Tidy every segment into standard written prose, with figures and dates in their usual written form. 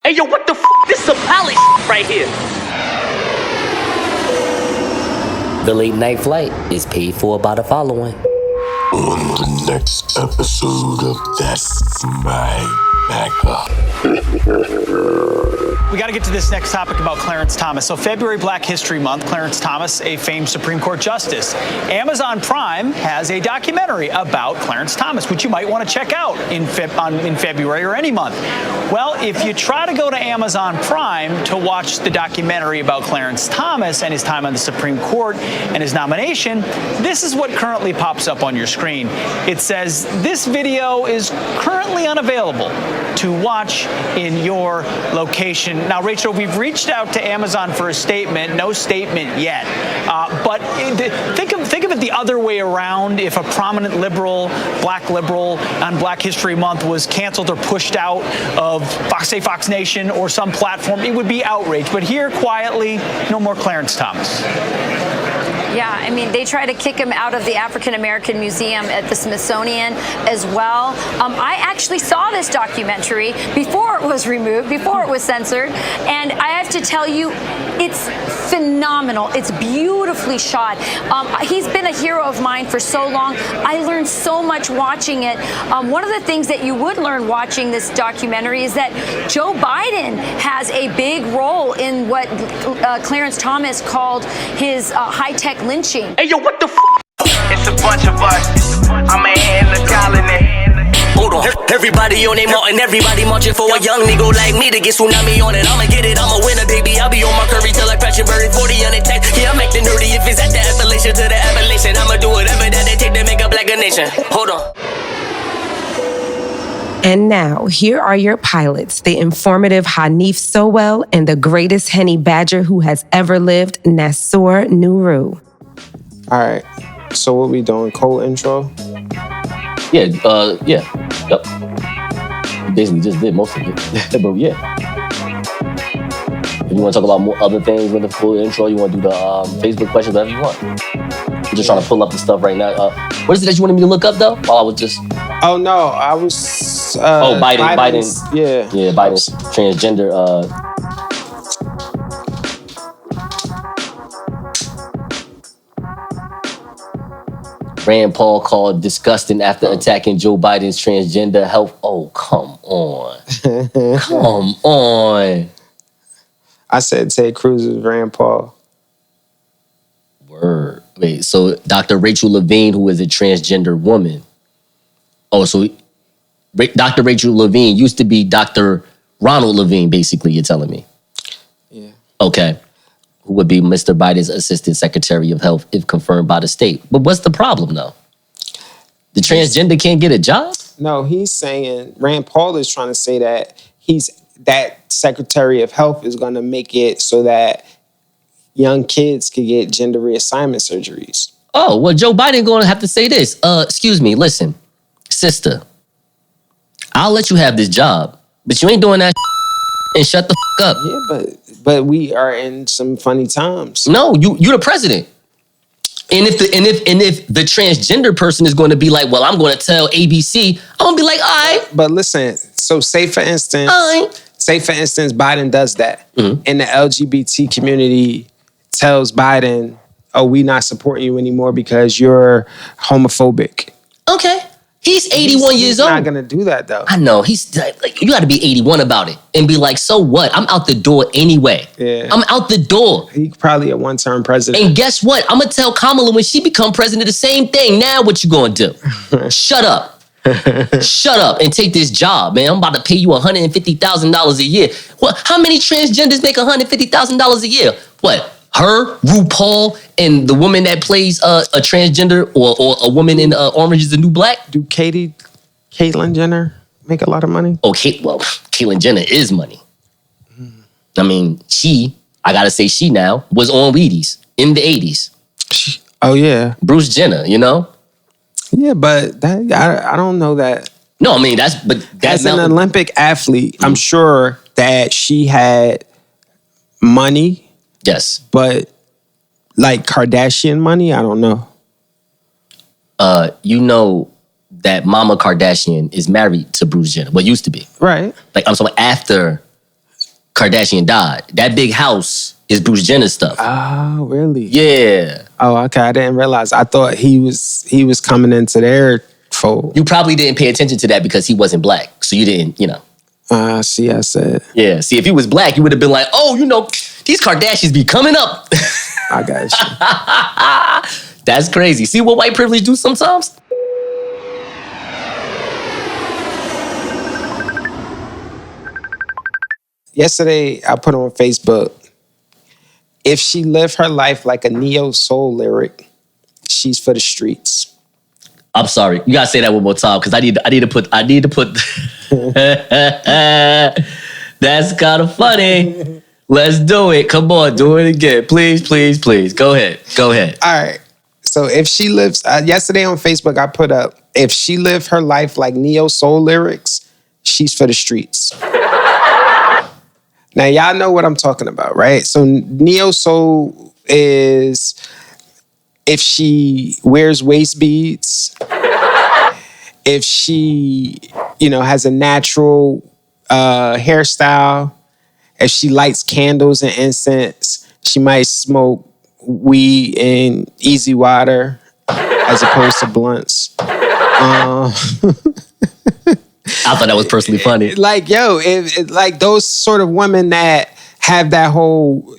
Hey, yo, what the f***? This is a pally right here. The late night flight is paid for by the following. On the next episode of That's My Backup. We got to get to this next topic about Clarence Thomas. So February Black History Month, Clarence Thomas, a famed Supreme Court justice. Amazon Prime has a documentary about Clarence Thomas, which you might want to check out in February or any month. Well, if you try to go to Amazon Prime to watch the documentary about Clarence Thomas and his time on the Supreme Court and his nomination, this is what currently pops up on your screen. It says, this video is currently unavailable to watch in your location. Now, Rachel, we've reached out to Amazon for a statement. No statement yet. But think of it the other way around. If a prominent liberal, black liberal, on Black History Month was canceled or pushed out of Fox Nation or some platform, it would be outrage. But here, quietly, no more Clarence Thomas. Yeah, I mean, they try to kick him out of the African American Museum at the Smithsonian as well. I actually saw this documentary before it was removed, before it was censored, and I have to tell you, it's phenomenal. It's beautifully shot. He's been a hero of mine for so long. I learned so much watching it. One of the things that you would learn watching this documentary is that Joe Biden has a big role in what Clarence Thomas called his high-tech lynching. Hey, yo, what the f***? It's a bunch of us. I'm a hand in the colony. Hold on. Everybody on their mountain, everybody marching for a young nigga like me to get tsunami on it. I'ma get it, I'm a winner, baby. I'll be on my curry till I crash your bird 40 on the tech. Yeah, I'm acting nerdy if it's at the Appalachian to the Appalachian. I'ma do whatever that they take to make a black nation. Hold on. And now, here are your pilots, the informative Hanif Sowell and the greatest Henny Badger who has ever lived, Nassour Nuru. All right, so what we doing? Cold intro? Yeah. Yep. Basically just did most of it. But yeah. If you want to talk about more other things with the full intro, you want to do the Facebook questions, whatever you want. I'm just trying to pull up the stuff right now. What is it that you wanted me to look up, though? While I was just... Oh, no, I was... Biden. Yeah. Yeah, Biden's transgender... Rand Paul called disgusting after attacking Joe Biden's transgender health. Oh, come on. Come on. I said Ted Cruz is Rand Paul. Word. Wait, so Dr. Rachel Levine, who is a transgender woman. Oh, so Dr. Rachel Levine used to be Dr. Ronald Levine, basically, you're telling me. Yeah. Okay. Who would be Mr. Biden's Assistant Secretary of Health if confirmed by the state. But what's the problem, though? The transgender can't get a job? No, he's saying, Rand Paul is trying to say that that Secretary of Health is going to make it so that young kids can get gender reassignment surgeries. Oh, well, Joe Biden going to have to say this. Excuse me, listen, sister, I'll let you have this job, but you ain't doing that and shut the up. Yeah, but we are in some funny times. No, you're the president. And if the transgender person is going to be like, well, I'm going to tell ABC, I'm going to be like, all right. But listen, so say for instance, Biden does that. Mm-hmm. And the LGBT community tells Biden, oh, we not supporting you anymore because you're homophobic. Okay. He's 81 years old. He's not going to do that, though. I know. He's like, you got to be 81 about it and be like, so what? I'm out the door anyway. Yeah. I'm out the door. He's probably a one-term president. And guess what? I'm going to tell Kamala when she become president the same thing. Now what you going to do? Shut up. Shut up and take this job, man. I'm about to pay you $150,000 a year. What? How many transgenders make $150,000 a year? What? Her, RuPaul, and the woman that plays a transgender or a woman in Orange is the New Black? Do Caitlyn Jenner make a lot of money? Okay, well, Caitlyn Jenner is money. I mean, I gotta say she now, was on Wheaties in the 80s. Oh, yeah. Bruce Jenner, you know? Yeah, but that I don't know that. No, I mean, that's as an Olympic athlete, I'm sure that she had money. Yes. But like Kardashian money, I don't know. You know that Mama Kardashian is married to Bruce Jenner. Well, used to be. Right. Like, I'm sorry, after Kardashian died. That big house is Bruce Jenner's stuff. Oh, really? Yeah. Oh, okay. I didn't realize. I thought he was coming into their fold. You probably didn't pay attention to that because he wasn't black. So you didn't, See, I said. Yeah. See, if he was black, you would have been like, oh, these Kardashians be coming up. I got you. That's crazy. See what white privilege do sometimes? Yesterday, I put on Facebook, if she lived her life like a neo soul lyric, she's for the streets. I'm sorry. You gotta say that one more time because I need to put. That's kind of funny. Let's do it. Come on, do it again. Please, please, please. Go ahead. All right. So if she lives, yesterday on Facebook, I put up, if she lived her life like neo soul lyrics, she's for the streets. Now, y'all know what I'm talking about, right? So neo soul is if she wears waist beads, if she, has a natural hairstyle, if she lights candles and incense, she might smoke weed and easy water as opposed to blunts. I thought that was personally funny. Like, like those sort of women that have that whole,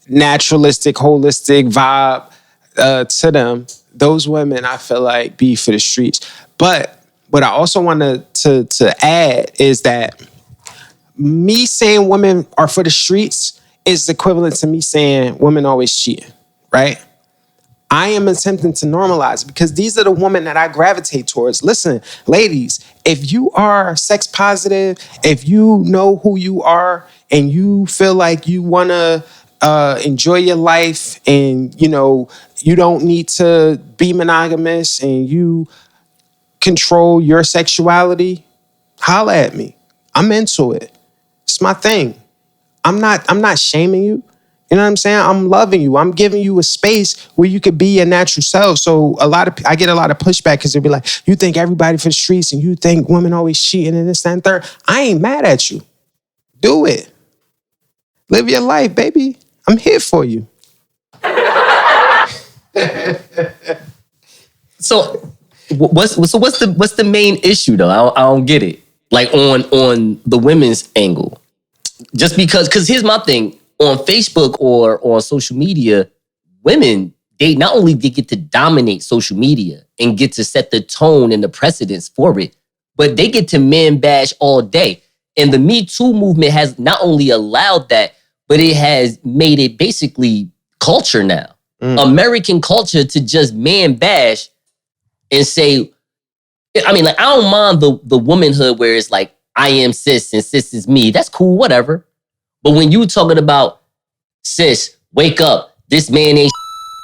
naturalistic, holistic vibe to them, those women, I feel like, be for the streets. But what I also wanted to add is that me saying women are for the streets is equivalent to me saying women always cheating, right? I am attempting to normalize it because these are the women that I gravitate towards. Listen, ladies, if you are sex positive, if you know who you are and you feel like you want to enjoy your life and, you don't need to be monogamous and you control your sexuality, holla at me. I'm into it. It's my thing. I'm not shaming you. You know what I'm saying? I'm loving you. I'm giving you a space where you could be your natural self. So I get a lot of pushback because they'll be like, you think everybody for the streets and you think women always cheating and this, that, and third. I ain't mad at you. Do it. Live your life, baby. I'm here for you. So what's the main issue though? I don't get it. Like on the women's angle. Just because here's my thing. On Facebook or on social media, women, they not only get to dominate social media and get to set the tone and the precedence for it, but they get to man bash all day. And the Me Too movement has not only allowed that, but it has made it basically culture now. American culture to just man bash and say, I don't mind the womanhood where it's like, I am cis and cis is me. That's cool, whatever. But when you talking about, sis, wake up, this man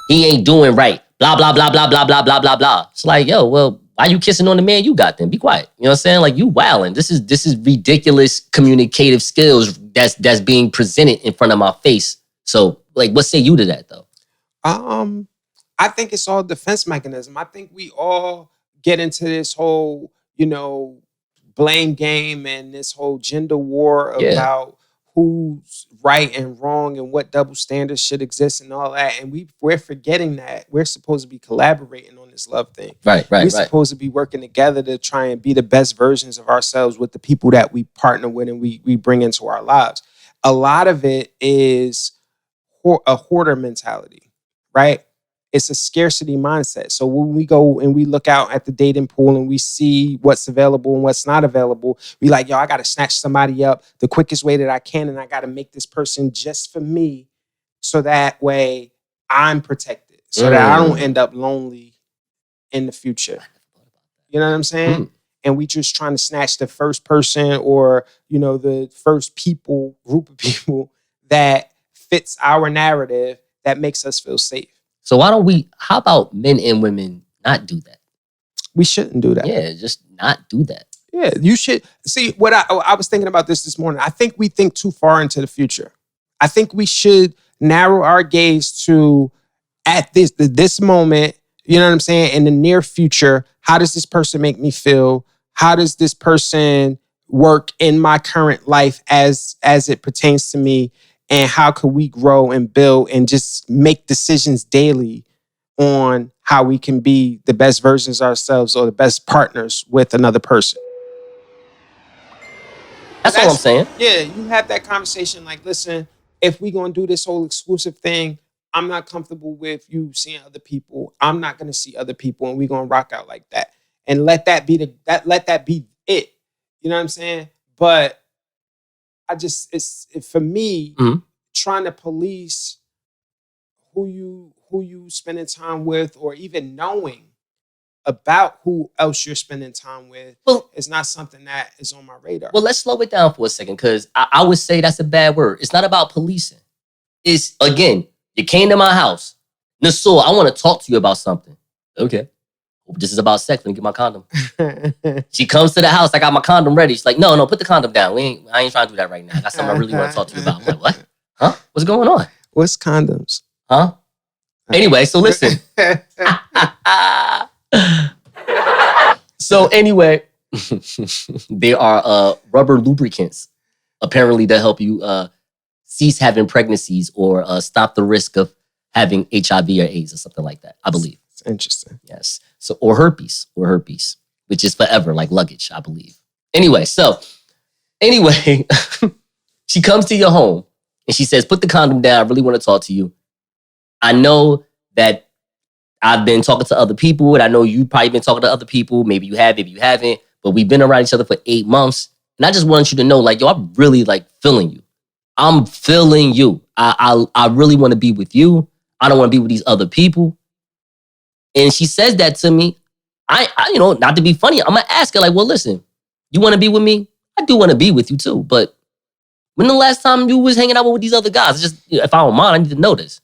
he ain't doing right, blah, blah, blah, blah, blah, blah, blah, blah, blah. It's like, yo, well, why you kissing on the man you got then? Be quiet. You know what I'm saying? Like, you wilding. This is ridiculous communicative skills that's being presented in front of my face. So, like, what say you to that, though? I think it's all defense mechanism. I think we all get into this whole, blame game and this whole gender war about who's right and wrong and what double standards should exist and all that. And we're forgetting that we're supposed to be collaborating on this love thing. Right. We're supposed to be working together to try and be the best versions of ourselves with the people that we partner with and we bring into our lives. A lot of it is a hoarder mentality, right? It's a scarcity mindset. So when we go and we look out at the dating pool and we see what's available and what's not available, we like, yo, I got to snatch somebody up the quickest way that I can. And I got to make this person just for me. So that way I'm protected. So that I don't end up lonely in the future. You know what I'm saying? And we just trying to snatch the first person or, the first group of people that fits our narrative that makes us feel safe. So how about men and women not do that? We shouldn't do that. Yeah, just not do that. Yeah, you should. See, what I was thinking about this morning. I think we think too far into the future. I think we should narrow our gaze to at this moment, you know what I'm saying? In the near future, how does this person make me feel? How does this person work in my current life as it pertains to me, and how could we grow and build and just make decisions daily on how we can be the best versions of ourselves or the best partners with another person. That's all I'm saying. Yeah, you have that conversation like, listen, if we gonna do this whole exclusive thing, I'm not comfortable with you seeing other people. I'm not gonna see other people, and we gonna rock out like that. And let that be it. You know what I'm saying? But for me, trying to police who you spending time with, or even knowing about who else you're spending time with, is not something that is on my radar. Well, let's slow it down for a second, because I would say that's a bad word. It's not about policing. It's, again, you came to my house. Nasur, I want to talk to you about something. Okay. This is about sex. Let me get my condom. She comes to the house. I got my condom ready. She's like, no, put the condom down. I ain't trying to do that right now. I got something I really want to talk to you about. I'm like, what? Huh? What's going on? What's condoms? Huh? Anyway, so listen. So anyway, there are rubber lubricants apparently that help you cease having pregnancies or stop the risk of having HIV or AIDS or something like that, I believe. It's interesting. Yes. So, or herpes, which is forever, like luggage, I believe. Anyway, she comes to your home and she says, put the condom down. I really want to talk to you. I know that I've been talking to other people, and I know you've probably been talking to other people. Maybe you have, maybe you haven't, but we've been around each other for 8 months. And I just want you to know, like, yo, I'm really like feeling you. I'm feeling you. I really want to be with you. I don't want to be with these other people. And she says that to me. I not to be funny, I'm going to ask her, like, well, listen, you want to be with me? I do want to be with you too. But when the last time you was hanging out with these other guys? It's just, if I don't mind, I need to know this.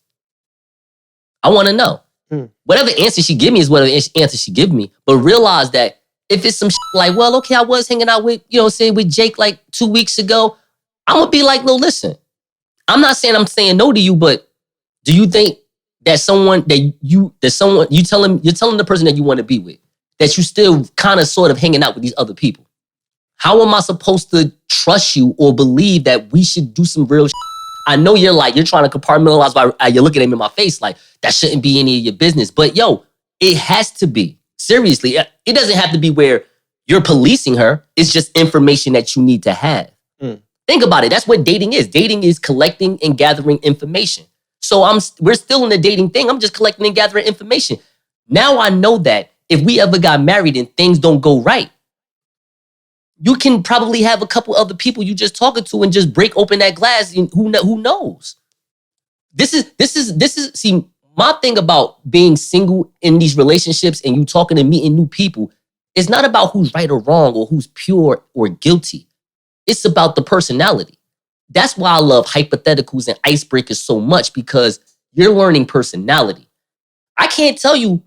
I want to know. Whatever answer she give me is whatever answer she give me. But realize that if it's some shit like, well, okay, I was hanging out with, with Jake like 2 weeks ago, I'm going to be like, no, listen, I'm not saying I'm saying no to you, but do you think that you're telling the person that you want to be with, that you still kind of sort of hanging out with these other people? How am I supposed to trust you or believe that we should do some real shit? I know you're trying to compartmentalize by you're looking at me in my face like that shouldn't be any of your business. But yo, it has to be. Seriously, it doesn't have to be where you're policing her. It's just information that you need to have. Think about it. That's what dating is. Dating is collecting and gathering information. So we're still in the dating thing. I'm just collecting and gathering information. Now I know that if we ever got married and things don't go right, you can probably have a couple other people you just talking to and just break open that glass. And who knows? This is see, my thing about being single in these relationships and you talking and meeting new people is not about who's right or wrong or who's pure or guilty. It's about the personality. That's why I love hypotheticals and icebreakers so much, because you're learning personality. I can't tell you,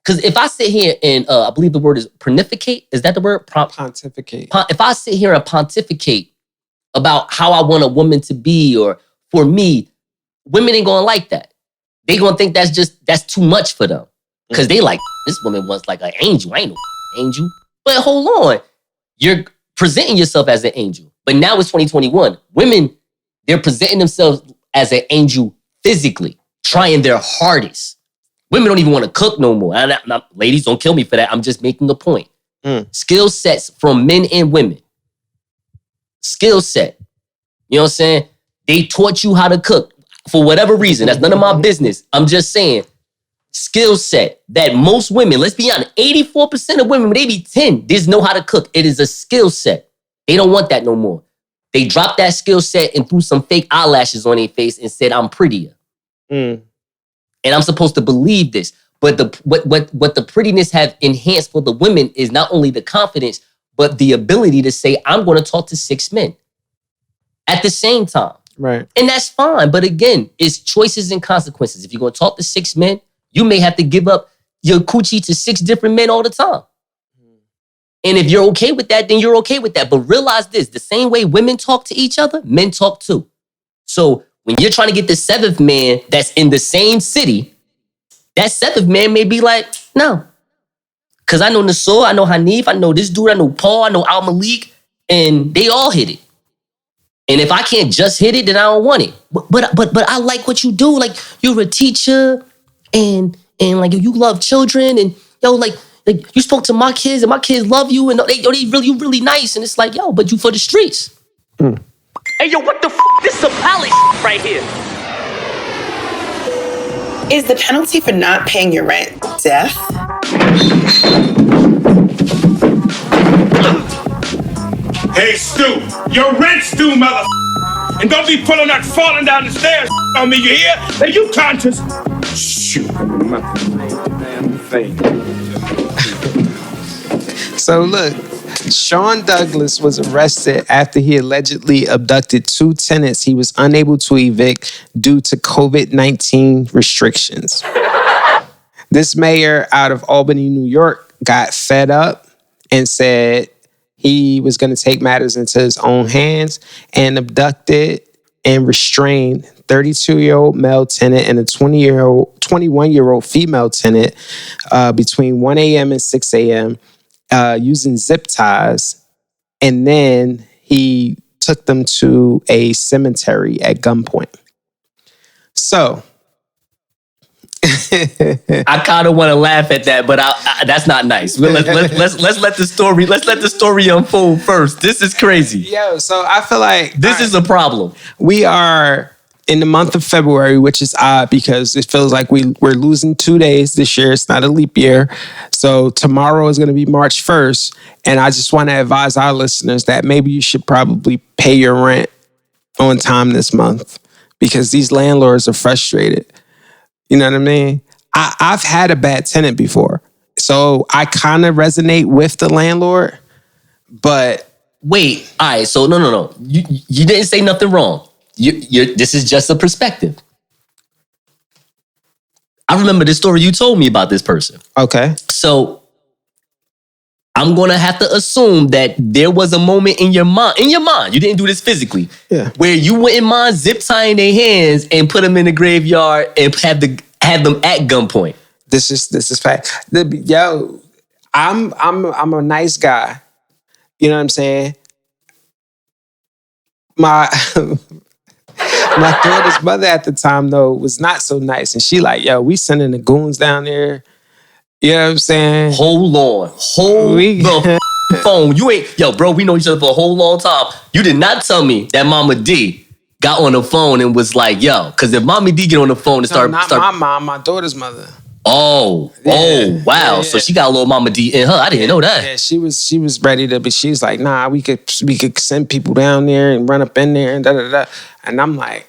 because if I sit here and I believe the word is pontificate, is that the word? Pontificate. If I sit here and pontificate about how I want a woman to be, or for me, women ain't gonna like that. They gonna think that's too much for them. Because they like, this woman was like an angel. I ain't no angel. But hold on. You're presenting yourself as an angel. But now it's 2021. Women, they're presenting themselves as an angel physically, trying their hardest. Women don't even want to cook no more. Ladies, don't kill me for that. I'm just making a point. Skill sets from men and women. Skill set. You know what I'm saying? They taught you how to cook for whatever reason. That's none of my business. I'm just saying, skill set that most women, let's be honest, 84% of women, maybe 10, just know how to cook. It is a skill set. They don't want that no more. They dropped that skill set and threw some fake eyelashes on their face and said, I'm prettier. And I'm supposed to believe this. But what the prettiness have enhanced for the women is not only the confidence, but the ability to say, I'm going to talk to 6 men at the same time. Right. And that's fine. But again, it's choices and consequences. If you're going to talk to 6 men, you may have to give up your coochie to 6 different men all the time. And if you're okay with that, then you're okay with that. But realize this, the same way women talk to each other, men talk too. So when you're trying to get the 7th man that's in the same city, that 7th man may be like, no. Because I know Nasur, I know Hanif, I know this dude, I know Paul, I know Al Malik. and they all hit it. And if I can't just hit it, then I don't want it. But I like what you do. Like, you're a teacher, and like you love children, and yo, like you spoke to my kids, and my kids love you, and they really nice. And it's like, yo, but you for the streets. Hey, yo, what the f? This is a palace right here. Is the penalty for not paying your rent death? Hey, Stu, your rent's due, mother. And don't be pulling that falling down the stairs on me, you hear? Are you conscious? Shoot, So look, Sean Douglas was arrested after he allegedly abducted 2 tenants he was unable to evict due to COVID-19 restrictions. This mayor out of Albany, New York, got fed up and said he was going to take matters into his own hands and abducted and restrained 32-year-old male tenant and a 21-year-old female tenant between 1 a.m. and 6 a.m. Using zip ties. And then he took them to a cemetery at gunpoint. So I kind of want to laugh at that, but that's not nice. Let's let the story unfold first. This is crazy. Yo, so I feel like this is a problem. We are in the month of February, which is odd because it feels like we're losing 2 days this year. It's not a leap year. So tomorrow is going to be March 1st. And I just want to advise our listeners that maybe you should probably pay your rent on time this month because these landlords are frustrated. You know what I mean? I've had a bad tenant before. So I kind of resonate with the landlord, but... Wait, all right, so no. You didn't say nothing wrong. This is just a perspective. I remember this story you told me about this person. Okay. So I'm going to have to assume that there was a moment in your mind, you didn't do this physically, where you wouldn't mind zip tying their hands and put them in the graveyard and have them at gunpoint. This is fact. Yo, I'm a nice guy. You know what I'm saying? My daughter's mother at the time though was not so nice, and she like, yo, we sending the goons down there. You know what I'm saying? Hold the phone. You ain't, yo, bro, we know each other for a whole long time. You did not tell me that Mama D got on the phone and was like, yo, because if Mama D get on the phone and start... my mom, my daughter's mother. Oh, wow. Yeah. So she got a little Mama D in her. I didn't know that. Yeah, she was ready to, but she was like, nah, we could send people down there and run up in there and da-da-da. And I'm like,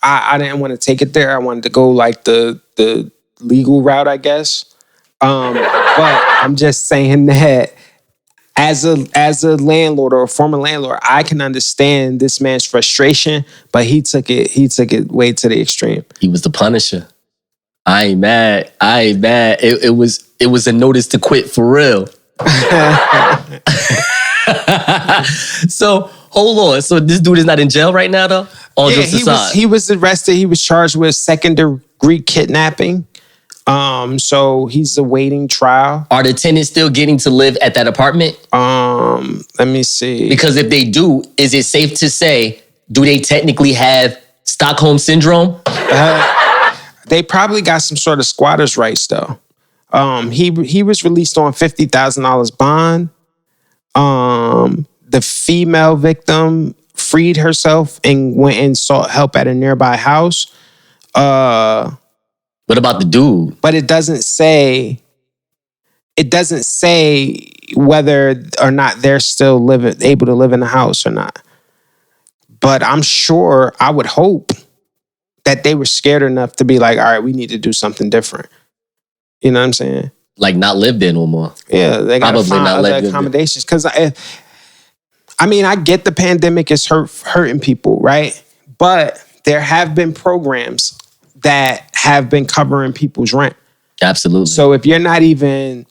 I didn't want to take it there. I wanted to go like the legal route, I guess. But I'm just saying that as a landlord or a former landlord, I can understand this man's frustration, but he took it way to the extreme. He was the punisher. I ain't mad. It was a notice to quit for real. So hold on. So this dude is not in jail right now, though? All just aside. He was arrested. He was charged with second-degree kidnapping. So he's awaiting trial. Are the tenants still getting to live at that apartment? Let me see. Because if they do, is it safe to say, do they technically have Stockholm Syndrome? They probably got some sort of squatter's rights though. He was released on $50,000 bond. The female victim freed herself and went and sought help at a nearby house. What about the dude? But it doesn't say whether or not they're still able to live in the house or not. But I'm sure, I would hope that they were scared enough to be like, all right, we need to do something different. You know what I'm saying? Like not live there no more. Yeah, they got to find other accommodations. Because I mean, I get the pandemic is hurting people, right? But there have been programs that have been covering people's rent. Absolutely. So if you're not even,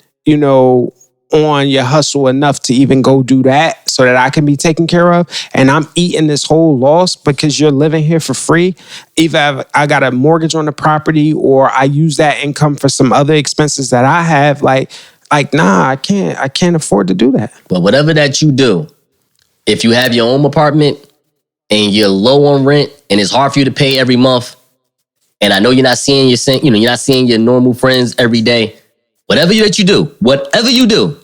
on your hustle enough to even go do that so that I can be taken care of, and I'm eating this whole loss because you're living here for free, either I got a mortgage on the property or I use that income for some other expenses that I have, like nah, I can't afford to do that. But whatever that you do, if you have your own apartment and you're low on rent and it's hard for you to pay every month, and I know you're not seeing you're not seeing your normal friends every day, whatever you do,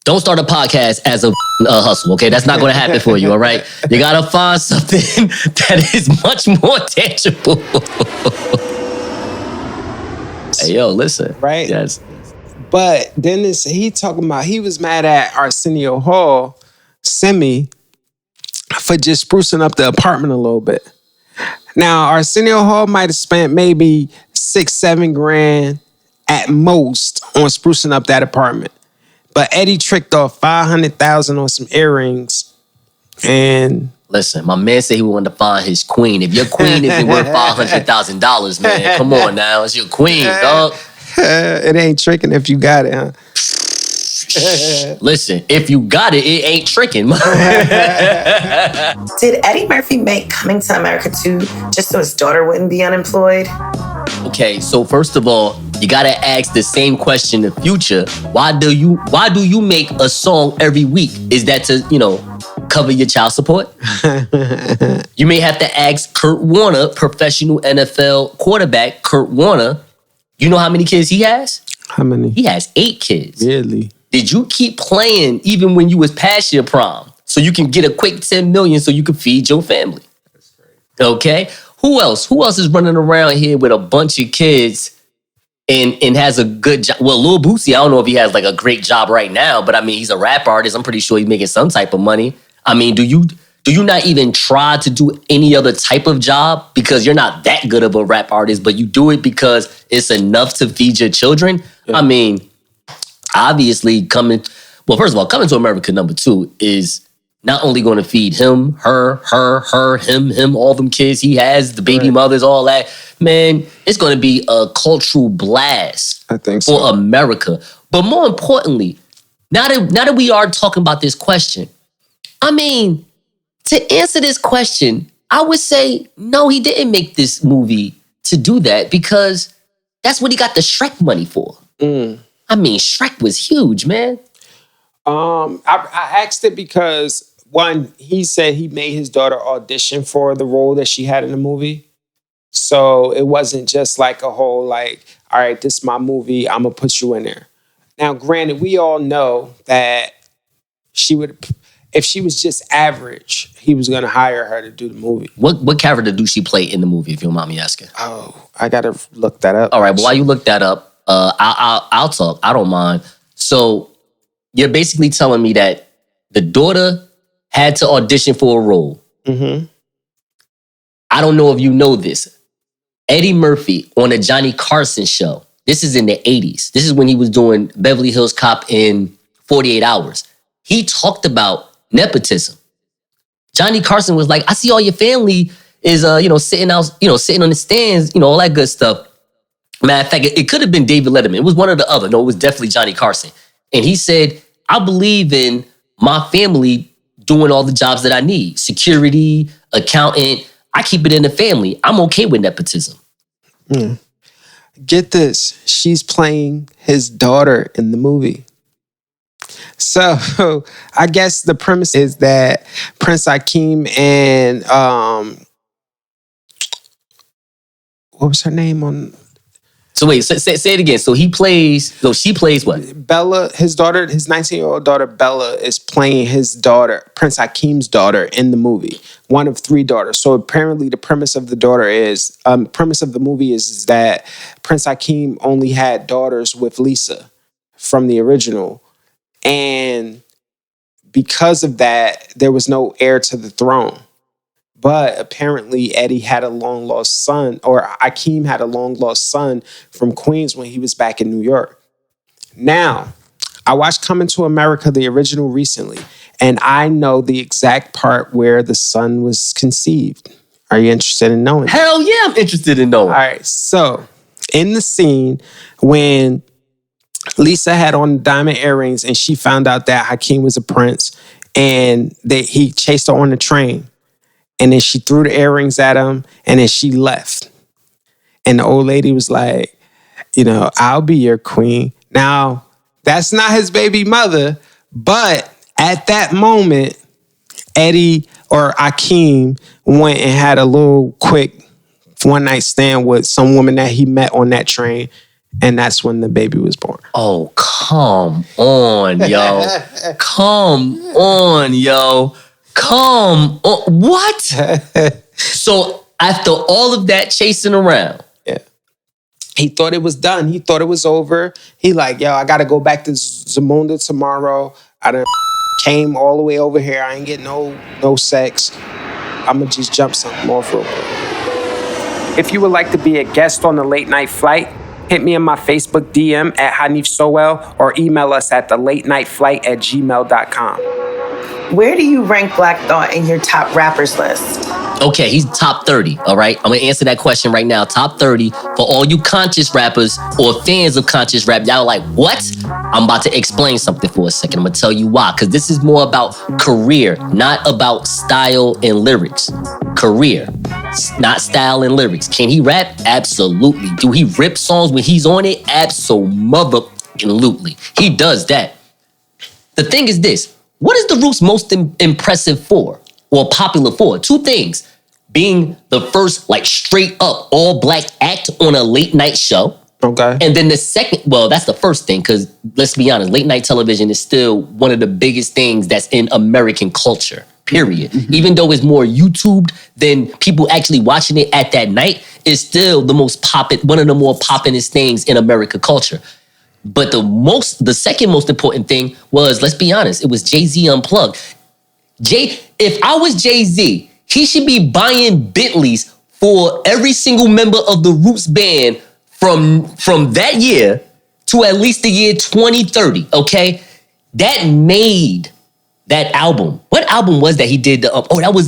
don't start a podcast as a hustle, okay? That's not going to happen for you, all right? You got to find something that is much more tangible. Hey, yo, listen. Right? Yes. But then he talking about he was mad at Arsenio Hall, Simi, for just sprucing up the apartment a little bit. Now, Arsenio Hall might have spent maybe $6-7 grand at most on sprucing up that apartment. But Eddie tricked off $500,000 on some earrings. And listen, my man said he wanted to find his queen. If your queen isn't worth $500,000, man, come on now. It's your queen, dog. It ain't tricking if you got it, huh? Listen, if you got it, it ain't tricking. Did Eddie Murphy make Coming to America 2 just so his daughter wouldn't be unemployed? Okay, so first of all, you gotta ask the same question in the future. Why do you make a song every week? Is that to, cover your child support? You may have to ask Kurt Warner, professional NFL quarterback Kurt Warner. You know how many kids he has? How many? He has 8 kids. Really? Did you keep playing even when you was past your prime so you can get a quick $10 million so you can feed your family? That's great. Okay? Who else? Who else is running around here with a bunch of kids and has a good job? Well, Lil Boosie, I don't know if he has like a great job right now, but I mean, he's a rap artist. I'm pretty sure he's making some type of money. I mean, do you not even try to do any other type of job because you're not that good of a rap artist, but you do it because it's enough to feed your children? Yeah. I mean, obviously Coming to America #2 is not only going to feed him, her, him, all them kids he has, the baby mothers, all that. Man, it's going to be a cultural blast for America. But more importantly, now that we are talking about this question, I mean, to answer this question, I would say, no, he didn't make this movie to do that because that's what he got the Shrek money for. I mean, Shrek was huge, man. I asked it because, one, he said he made his daughter audition for the role that she had in the movie. So it wasn't just like a whole like, all right, this is my movie, I'm going to put you in there. Now, granted, we all know that if she was just average, he was going to hire her to do the movie. What character do she play in the movie, if you don't mind me asking? Oh, I got to look that up. All right, well, while you look that up, I'll talk. I don't mind. So you're basically telling me that the daughter had to audition for a role. Mm-hmm. I don't know if you know this. Eddie Murphy on the Johnny Carson show. This is in the 80s. This is when he was doing Beverly Hills Cop in 48 Hours. He talked about nepotism. Johnny Carson was like, I see all your family is, sitting out, sitting on the stands, all that good stuff. Matter of fact, it could have been David Letterman. It was one or the other. No, it was definitely Johnny Carson. And he said, I believe in my family doing all the jobs that I need. Security, accountant. I keep it in the family. I'm okay with nepotism. Get this. She's playing his daughter in the movie. So I guess the premise is that Prince Akeem and what was her name on? So wait, say it again. So she plays what? Bella, his daughter, his 19-year-old daughter, Bella, is playing his daughter, Prince Akeem's daughter, in the movie. One of 3 daughters. So apparently the premise of the movie is that Prince Akeem only had daughters with Lisa from the original. And because of that, there was no heir to the throne. But apparently Eddie had a long-lost son, or Akeem had a long-lost son from Queens when he was back in New York. Now, I watched Coming to America, the original, recently, and I know the exact part where the son was conceived. Are you interested in knowing? Hell yeah, I'm interested in knowing. All right, so in the scene when Lisa had on diamond earrings and she found out that Hakeem was a prince and he chased her on the train. And then she threw the earrings at him and then she left. And the old lady was like, I'll be your queen. Now, that's not his baby mother, but at that moment, Eddie or Akeem went and had a little quick one night stand with some woman that he met on that train. And that's when the baby was born. Oh, come on, yo. Come on, yo. Come on. What? So after all of that chasing around. Yeah. He thought it was done. He thought it was over. He like, yo, I got to go back to Zamunda tomorrow. I done came all the way over here. I ain't getting no sex. I'm going to just jump something off real quick. If you would like to be a guest on the Late Night Flight, hit me in my Facebook DM at Hanif Sowell or email us at thelatenightflight@gmail.com. Where do you rank Black Thought in your top rappers list? Okay, he's top 30, all right? I'm gonna answer that question right now. Top 30 for all you conscious rappers or fans of conscious rap. Y'all like, what? I'm about to explain something for a second. I'm gonna tell you why. Because this is more about career, not about style and lyrics. Career, not style and lyrics. Can he rap? Absolutely. Do he rip songs when he's on it? Absolutely. He does that. The thing is this. What is the Roots most impressive for or popular for? Two things. Being the first, like, straight up all black act on a late night show. Okay. And then the second, well, that's the first thing, because let's be honest, late night television is still one of the biggest things that's in American culture, period. Mm-hmm. Even though it's more YouTubed than people actually watching it at that night, it's still the most one of the more poppin'est things in American culture. But the second most important thing was, let's be honest, it was Jay-Z Unplugged. If I was Jay-Z, he should be buying Bentleys for every single member of the Roots band from that year to at least the year 2030, okay? That made that album. What album was that he did? That was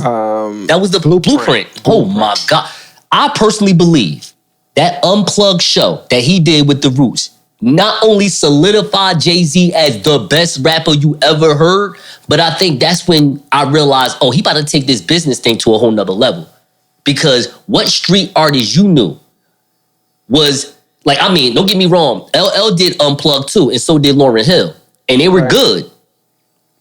the Blueprint. Oh my God. I personally believe that Unplugged show that he did with the Roots not only solidified Jay-Z as the best rapper you ever heard, but I think that's when I realized, he about to take this business thing to a whole nother level. Because what street artist you knew was, like, I mean, don't get me wrong, LL did Unplugged too, and so did Lauryn Hill. And they were good.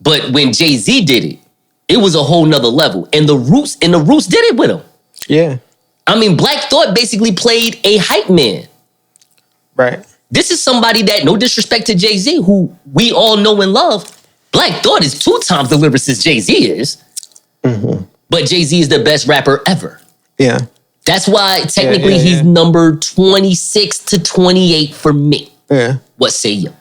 But when Jay-Z did it, it was a whole nother level. And the Roots did it with him. Yeah. I mean, Black Thought basically played a hype man. Right. This is somebody that, no disrespect to Jay-Z, who we all know and love, Black Thought is 2 times the lyricist Jay-Z is. Mm-hmm. But Jay-Z is the best rapper ever. Yeah. That's why technically he's number 26 to 28 for me. Yeah. What say you?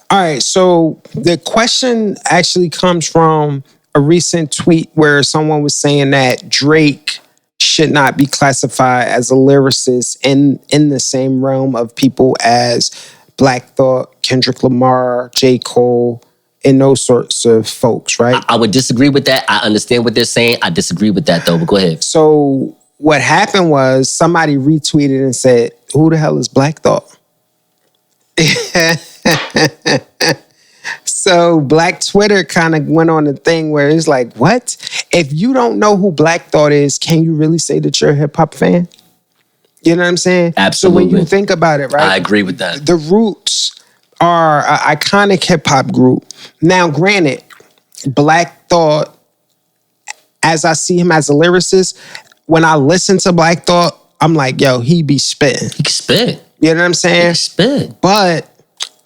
All right, so the question actually comes from a recent tweet where someone was saying that Drake should not be classified as a lyricist in the same realm of people as Black Thought, Kendrick Lamar, J. Cole, and those sorts of folks, right? I would disagree with that. I understand what they're saying. I disagree with that, though, but go ahead. So what happened was somebody retweeted and said, who the hell is Black Thought? So Black Twitter kind of went on a thing where it's like, what? If you don't know who Black Thought is, can you really say that you're a hip hop fan? You know what I'm saying? Absolutely. So when you think about it, right? I agree with that. The Roots are an iconic hip hop group. Now, granted, Black Thought, as I see him as a lyricist, when I listen to Black Thought, I'm like, yo, he be spitting. He can spit. You know what I'm saying? He can spit. But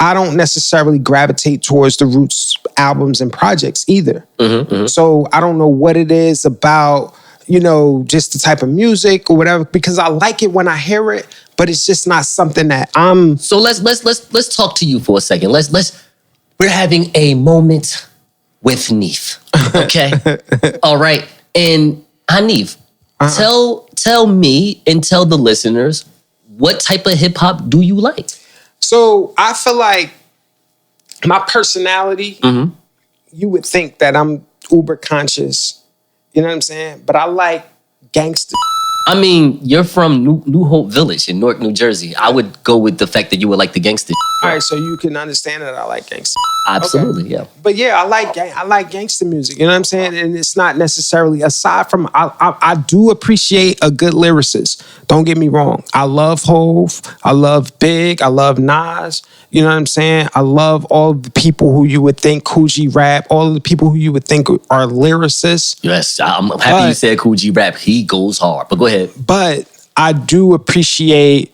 I don't necessarily gravitate towards the Roots albums and projects either. Mm-hmm, mm-hmm. So I don't know what it is about, just the type of music or whatever, because I like it when I hear it, but it's just not something that I'm. So let's talk to you for a second. We're having a moment with Neef. Okay? All right. And Hanif, tell me and tell the listeners, what type of hip hop do you like? So I feel like my personality, you would think that I'm uber conscious. You know what I'm saying? But I like gangster. I mean, you're from New Hope Village in Newark, New Jersey. I would go with the fact that you would like the gangster. All right, so you can understand that I like gangster. Absolutely, yeah. But yeah, I like gangster music. You know what I'm saying? And it's not necessarily, aside from, I do appreciate a good lyricist. Don't get me wrong. I love Hove. I love Big. I love Nas. You know what I'm saying? I love all the people who you would think Kool G Rap, all of the people who you would think are lyricists. Yes, I'm happy you said Kool G Rap. He goes hard. But go ahead. But I do appreciate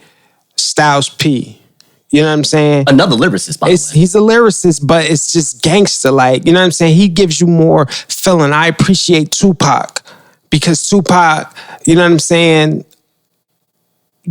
Styles P. You know what I'm saying? Another lyricist, by the way. He's a lyricist, but it's just gangster. Like, you know what I'm saying? He gives you more feeling. I appreciate Tupac because Tupac, you know what I'm saying,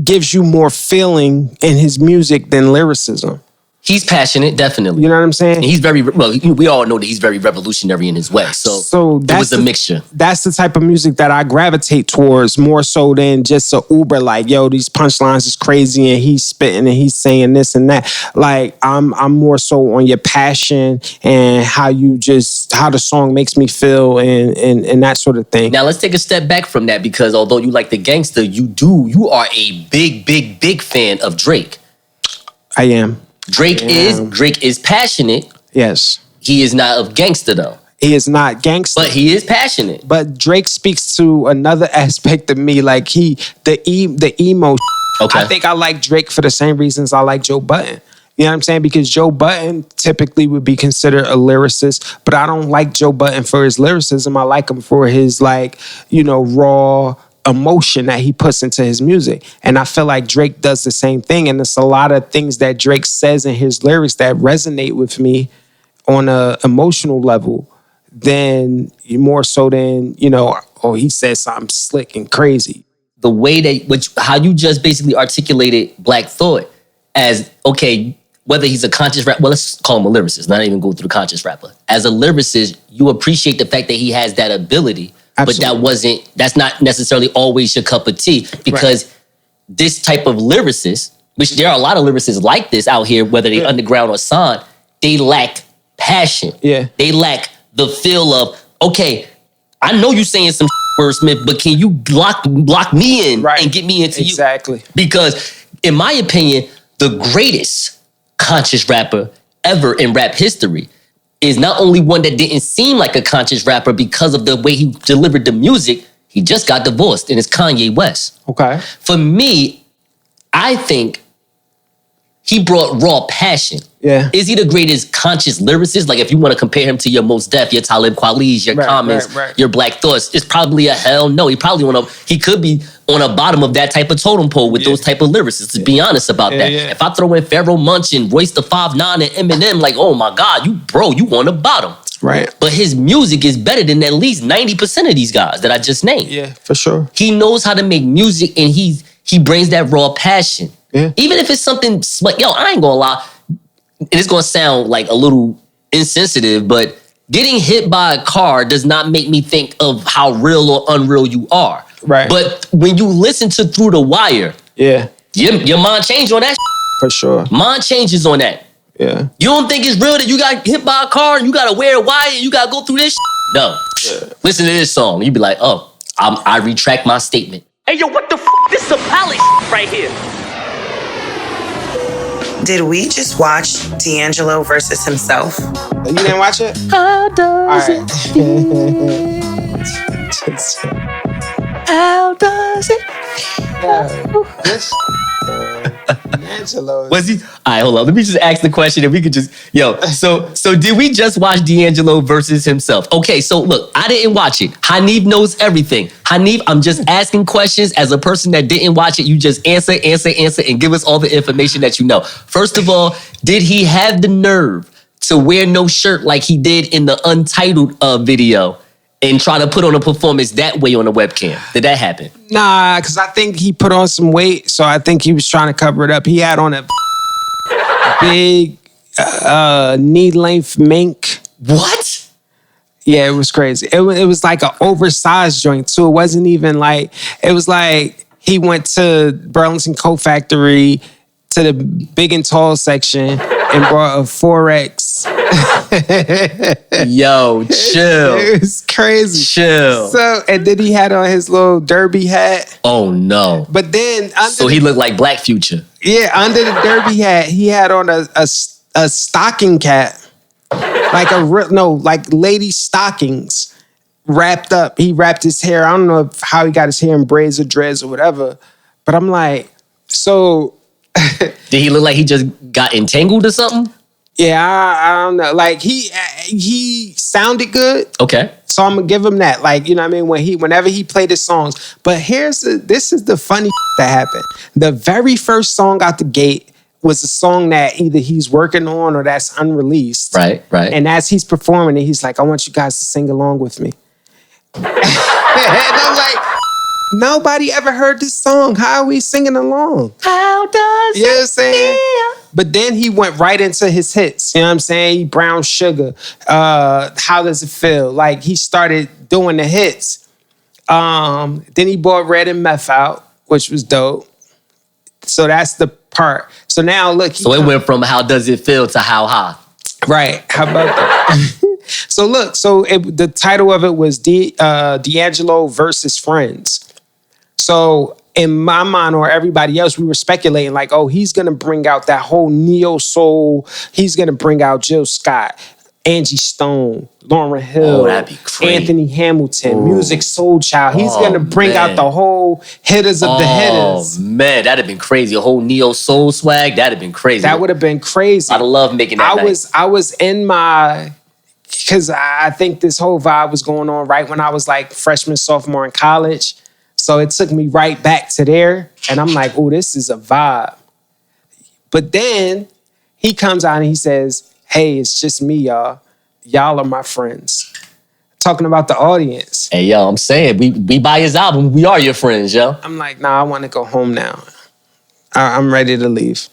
gives you more feeling in his music than lyricism. He's passionate, definitely. You know what I'm saying? And he's very, well, we all know that he's very revolutionary in his way. So it was a mixture. That's the type of music that I gravitate towards more so than just a Uber, like, yo, these punchlines is crazy and he's spitting and he's saying this and that. Like, I'm more so on your passion and how the song makes me feel and that sort of thing. Now let's take a step back from that, because although you like the gangster, you are a big fan of Drake. I am. Drake is passionate. Yes. He is not of gangster though. He is not gangster. But he is passionate. But Drake speaks to another aspect of me, like the emo. Okay. I think I like Drake for the same reasons I like Joe Budden. You know what I'm saying? Because Joe Budden typically would be considered a lyricist, but I don't like Joe Budden for his lyricism. I like him for his raw emotion that he puts into his music. And I feel like Drake does the same thing. And it's a lot of things that Drake says in his lyrics that resonate with me on an emotional level than more so than, he says something slick and crazy. The way how you just basically articulated Black Thought as, okay, whether he's a conscious rapper, well, let's call him a lyricist, not even go through conscious rapper. As a lyricist, you appreciate the fact that he has that ability. Absolutely. But that's not necessarily always your cup of tea, because this type of lyricist, which there are a lot of lyricists like this out here, whether they underground or signed, they lack passion. Yeah. They lack the feel of, okay, I know you saying some wordsmith, but can you lock me in and get me into you? Exactly. Because in my opinion, the greatest conscious rapper ever in rap history is not only one that didn't seem like a conscious rapper because of the way he delivered the music, he just got divorced, and it's Kanye West. Okay. For me, I think he brought raw passion. Yeah. Is he the greatest conscious lyricist? Like, if you want to compare him to your Mos Def, your Talib Kweli's, your Commons, your Black Thoughts, it's probably a hell no. He could be on the bottom of that type of totem pole with those type of lyricists, to be honest about that. Yeah. If I throw in Pharoah Monch and Royce the 5'9" and Eminem, like, oh my God, you on the bottom. Right. But his music is better than at least 90% of these guys that I just named. Yeah, for sure. He knows how to make music, and he brings that raw passion. Yeah. Even if it's something, I ain't gonna lie, and it's gonna sound like a little insensitive, but getting hit by a car does not make me think of how real or unreal you are. Right. But when you listen to Through the Wire, your mind changes on that. For sure. Mind changes on that. Yeah. You don't think it's real that you got hit by a car and you gotta wear a wire and you gotta go through this? No. Yeah. Listen to this song. You be like, oh, I retract my statement. Hey, yo, what the This some pally right here. Did we just watch DAngelo versus himself? You didn't watch it? How does it feel? How does it feel? DAngelo. Was he? All right, hold on. Let me just ask the question, and we could just So did we just watch DAngelo versus himself? Okay, so look, I didn't watch it. Hanif knows everything. Hanif, I'm just asking questions as a person that didn't watch it. You just answer, and give us all the information that you know. First of all, did he have the nerve to wear no shirt like he did in the Untitled video and try to put on a performance that way on a webcam? Did that happen? Nah, because I think he put on some weight, so I think he was trying to cover it up. He had on a big knee-length mink. What? Yeah, it was crazy. It was like an oversized joint, too. It wasn't even like... It was like he went to Burlington Coat Factory to the big and tall section and bought a Forex. Yo, chill. It was crazy. Chill. So, and then he had on his little derby hat. Oh, no. But then... So he looked like Black Future. Yeah, under the derby hat, he had on a stocking cap. Like lady stockings wrapped up. He wrapped his hair. I don't know how he got his hair in braids or dreads or whatever. But I'm like, so... Did he look like he just got entangled or something? Yeah, I don't know. Like he sounded good. Okay. So I'm gonna give him that. Like, you know what I mean? Whenever he played his songs. But this is the funny that happened. The very first song out the gate was a song that either he's working on or that's unreleased. Right. And as he's performing it, he's like, I want you guys to sing along with me. And I'm like, nobody ever heard this song. How are we singing along? How does you know what I'm saying? But then he went right into his hits. You know what I'm saying? Brown Sugar. How Does It Feel? Like he started doing the hits. Then he brought Red and Meth out, which was dope. So that's the part. So now look. So it went from How Does It Feel to How High. Right. How about that? So look. The title of it was DAngelo versus Friends. So in my mind or everybody else, we were speculating like, oh, he's going to bring out that whole neo soul. He's going to bring out Jill Scott, Angie Stone, Lauryn Hill, Anthony Hamilton, Music Soul Child. He's going to bring out the whole hitters of the hitters. Oh, man, that'd have been crazy. A whole neo soul swag, that'd have been crazy. That would have been crazy. I'd love making that I was in my... Because I think this whole vibe was going on right when I was like freshman, sophomore in college. So it took me right back to there. And I'm like, oh, this is a vibe. But then he comes out and he says, hey, it's just me, y'all. Y'all are my friends. Talking about the audience. Hey, yo, I'm saying, we buy his album. We are your friends, yo. I'm like, nah, I want to go home now. I'm ready to leave.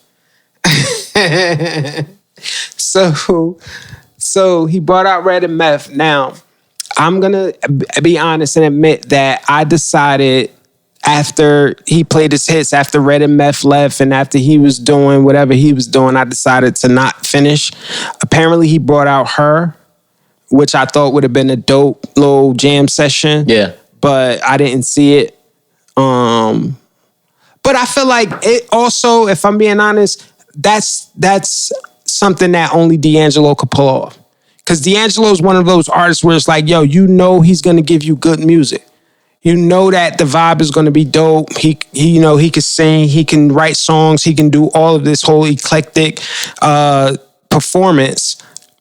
So he brought out Red and Meth. Now, I'm going to be honest and admit that I decided after he played his hits, after Red and Meth left and after he was doing whatever he was doing, I decided to not finish. Apparently, he brought out Her, which I thought would have been a dope little jam session. Yeah. But I didn't see it. But I feel like it also, if I'm being honest, that's something that only DAngelo could pull off. Because DAngelo is one of those artists where it's like, yo, you know he's going to give you good music. You know that the vibe is going to be dope. He can sing, he can write songs, he can do all of this whole eclectic performance.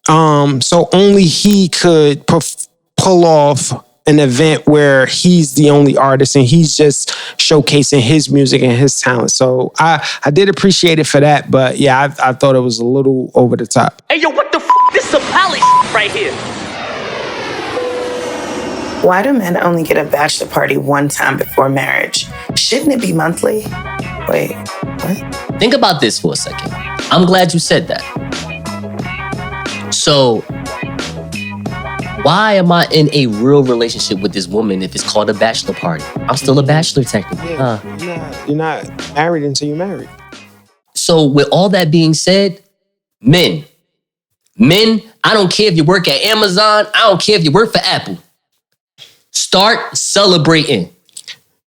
So only he could pull off an event where he's the only artist and he's just showcasing his music and his talent. So I did appreciate it for that, but yeah, I thought it was a little over the top. Hey, yo, what the f***? This is some pally right here. Why do men only get a bachelor party one time before marriage? Shouldn't it be monthly? Wait, what? Think about this for a second. I'm glad you said that. So, why am I in a real relationship with this woman if it's called a bachelor party? I'm still a bachelor technically. You're not married until you're married. So with all that being said, men, I don't care if you work at Amazon. I don't care if you work for Apple. Start celebrating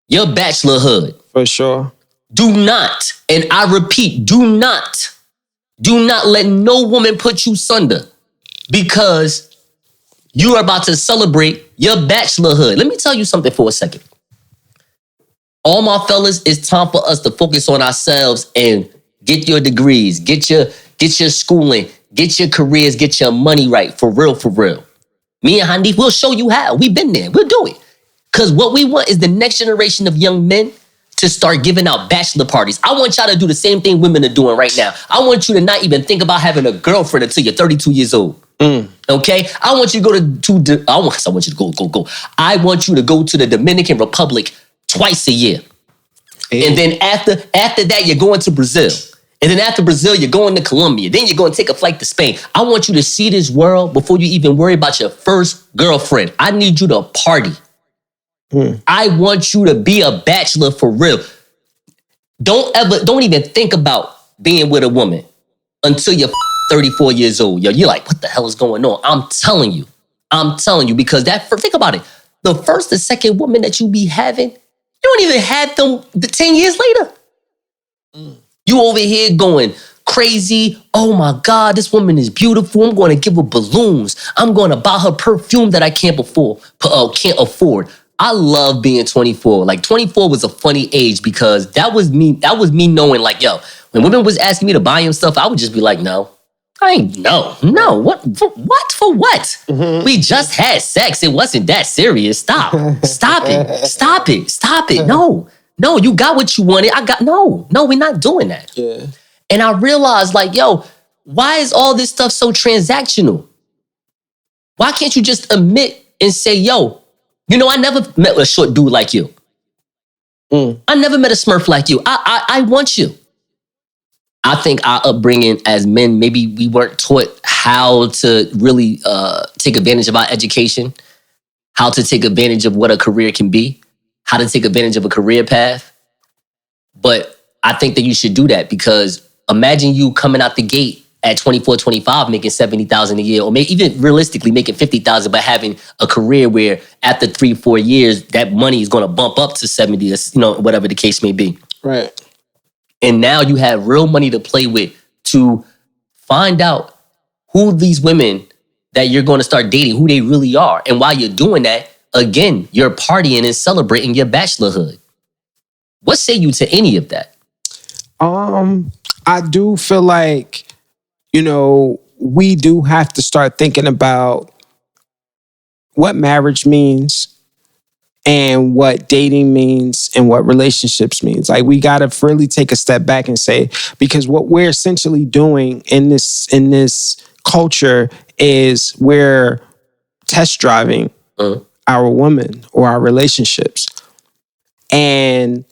your bachelorhood. For sure. Do not, and I repeat, do not let no woman put you sunder because you are about to celebrate your bachelorhood. Let me tell you something for a second. All my fellas, it's time for us to focus on ourselves and get your degrees, get your schooling, get your careers, get your money right, for real, for real. Me and Hanif, we'll show you how. We've been there. We'll do it. Because what we want is the next generation of young men to start giving out bachelor parties. I want y'all to do the same thing women are doing right now. I want you to not even think about having a girlfriend until you're 32 years old. Okay? I want you to go to I want you to go. I want you to go to the Dominican Republic twice a year. Hey. And then after that, you're going to Brazil. And then after Brazil, you're going to Colombia. Then you're going to take a flight to Spain. I want you to see this world before you even worry about your first girlfriend. I need you to party. I want you to be a bachelor for real. Don't even think about being with a woman until you're 34 years old. Yo, you're like, what the hell is going on? I'm telling you, because think about it. The first and second woman that you be having, you don't even have them 10 years later. You over here going crazy. Oh my God, this woman is beautiful. I'm going to give her balloons. I'm going to buy her perfume that I can't afford. I love being 24. Like 24 was a funny age because that was me knowing like, yo, when women was asking me to buy him stuff, I would just be like, no. No. What? For what? Mm-hmm. We just had sex. It wasn't that serious. Stop it. No, you got what you wanted. No, we're not doing that. Yeah. And I realized like, yo, why is all this stuff so transactional? Why can't you just admit and say, yo, I never met a short dude like you. I never met a smurf like you. I want you. I think our upbringing as men, maybe we weren't taught how to really take advantage of our education, how to take advantage of what a career can be, how to take advantage of a career path. But I think that you should do that because imagine you coming out the gate at 24, 25, making $70,000 a year, or maybe even realistically making $50,000, but having a career where after 3-4 years, that money is going to bump up to 70, whatever the case may be. Right. And now you have real money to play with to find out who these women that you're going to start dating, who they really are. And while you're doing that, again, you're partying and celebrating your bachelorhood. What say you to any of that? I do feel like, we do have to start thinking about what marriage means and what dating means and what relationships means. Like we got to really take a step back and say, because what we're essentially doing in this culture is we're test driving our woman or our relationships. And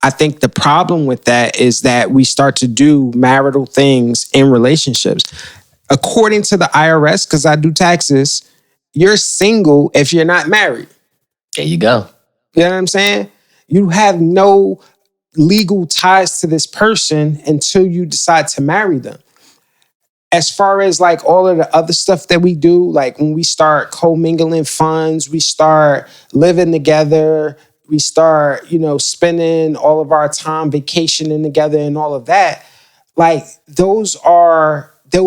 I think the problem with that is that we start to do marital things in relationships. According to the IRS, because I do taxes, you're single if you're not married. There you go. You know what I'm saying? You have no legal ties to this person until you decide to marry them. As far as like all of the other stuff that we do, like when we start commingling funds, we start living together, we start, spending all of our time vacationing together and all of that, like those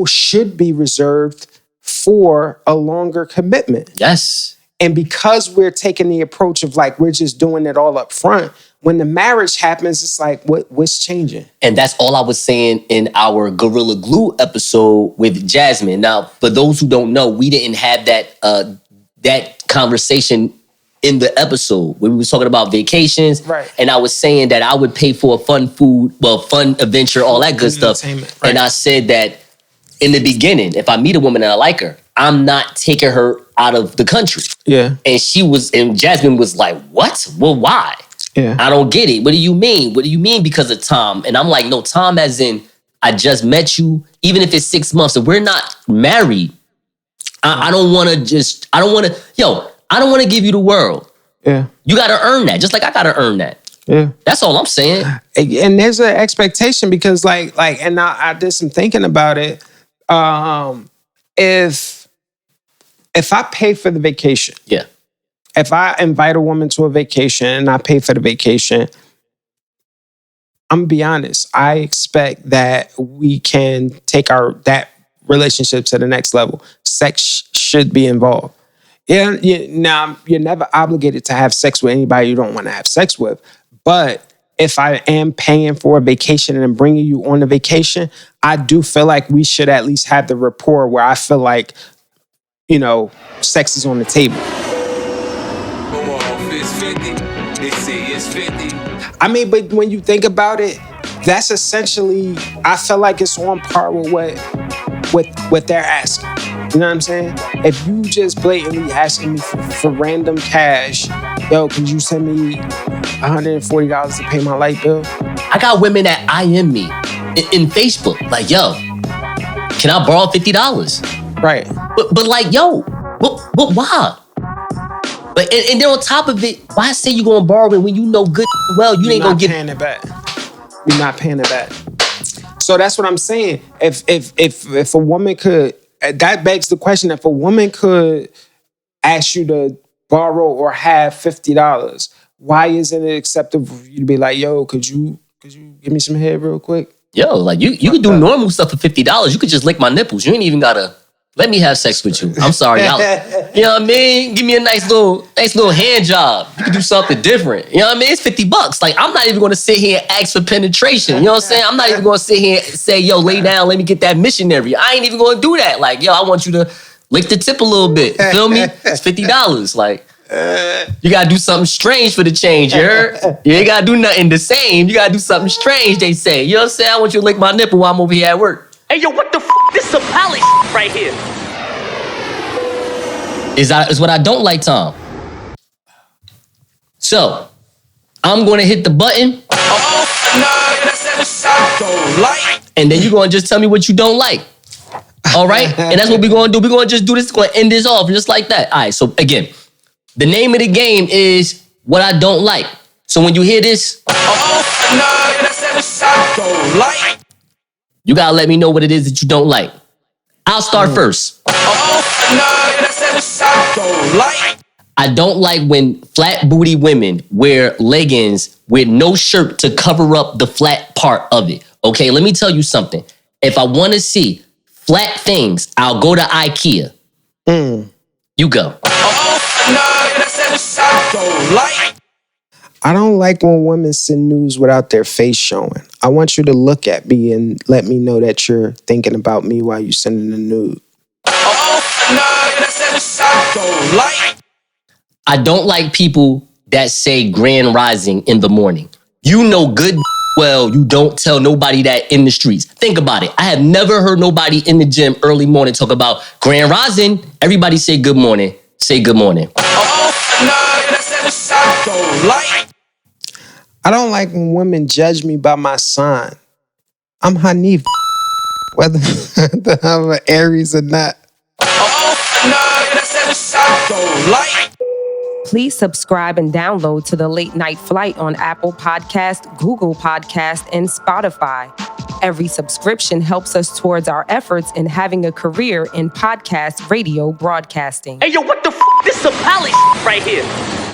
should be reserved for a longer commitment. Yes. And because we're taking the approach of like, we're just doing it all up front, when the marriage happens, it's like, what's changing? And that's all I was saying in our Gorilla Glue episode with Jasmine. Now, for those who don't know, we didn't have that conversation in the episode where we was talking about vacations. Right. And I was saying that I would pay for a fun adventure, all that good stuff. Right. And I said that in the beginning, if I meet a woman and I like her, I'm not taking her out of the country. Yeah. And Jasmine was like, what? Well, why? Yeah. I don't get it. What do you mean? What do you mean because of time? And I'm like, no, time as in I just met you, even if it's 6 months, if we're not married, I don't want to give you the world. Yeah. You got to earn that, just like I got to earn that. Yeah. That's all I'm saying. And there's an expectation because and I did some thinking about it. If I pay for the vacation. Yeah. If I invite a woman to a vacation and I pay for the vacation, I'm gonna be honest. I expect that we can take that relationship to the next level. Sex should be involved. Yeah. Now you're never obligated to have sex with anybody you don't want to have sex with. But if I am paying for a vacation and bringing you on a vacation, I do feel like we should at least have the rapport where I feel like, sex is on the table. I mean, but when you think about it, that's essentially, I feel like it's on par with what they're asking. You know what I'm saying? If you just blatantly asking me for random cash, yo, could you send me $140 to pay my light bill? I got women that IM me in Facebook. Like, yo, can I borrow $50? Right. But like, yo, but why? But and then on top of it, why say you gonna borrow it when you know good well you ain't gonna get paying it back? You're not paying it back. So that's what I'm saying. If a woman could, that begs the question, if a woman could ask you to borrow or have $50, why isn't it acceptable for you to be like, yo, could you give me some head real quick? Yo, like you could do normal stuff for $50. You could just lick my nipples. You ain't even gotta let me have sex with you. I'm sorry, y'all. You know what I mean? Give me a nice little hand job. You could do something different. You know what I mean? It's $50. Like, I'm not even gonna sit here and ask for penetration. You know what I'm saying? I'm not even gonna sit here and say, yo, lay down, let me get that missionary. I ain't even gonna do that. Like, yo, I want you to lick the tip a little bit. You feel me? It's $50. Like, you gotta do something strange for the change, you heard? You ain't gotta do nothing the same. You gotta do something strange, they say. You know what I'm saying? I want you to lick my nipple while I'm over here at work. Hey, yo, what the f***? This some pally right here. Is what I don't like, Tom. So, I'm gonna hit the button. And then you're gonna just tell me what you don't like. All right? And that's what we're gonna do. We're gonna just do this. We're gonna end this off just like that. All right, so again, the name of the game is what I don't like. So when you hear this, you gotta let me know what it is that you don't like. I'll start first. I don't like when flat booty women wear leggings with no shirt to cover up the flat part of it. Okay, let me tell you something. If I want to see flat things, I'll go to IKEA. You go. I don't like when women send news without their face showing. I want you to look at me and let me know that you're thinking about me while you're sending the nude. I don't like people that say grand rising in the morning. You know good well you don't tell nobody that in the streets. Think about it. I have never heard nobody in the gym early morning talk about grand rising. Everybody say good morning. Say good morning. I don't like when women judge me by my sign. I'm Hanif, whether I'm an Aries or not. Please subscribe and download to The Late Night Flight on Apple Podcast, Google Podcast, and Spotify. Every subscription helps us towards our efforts in having a career in podcast radio broadcasting. Hey, yo, what the f***? This some pally right here.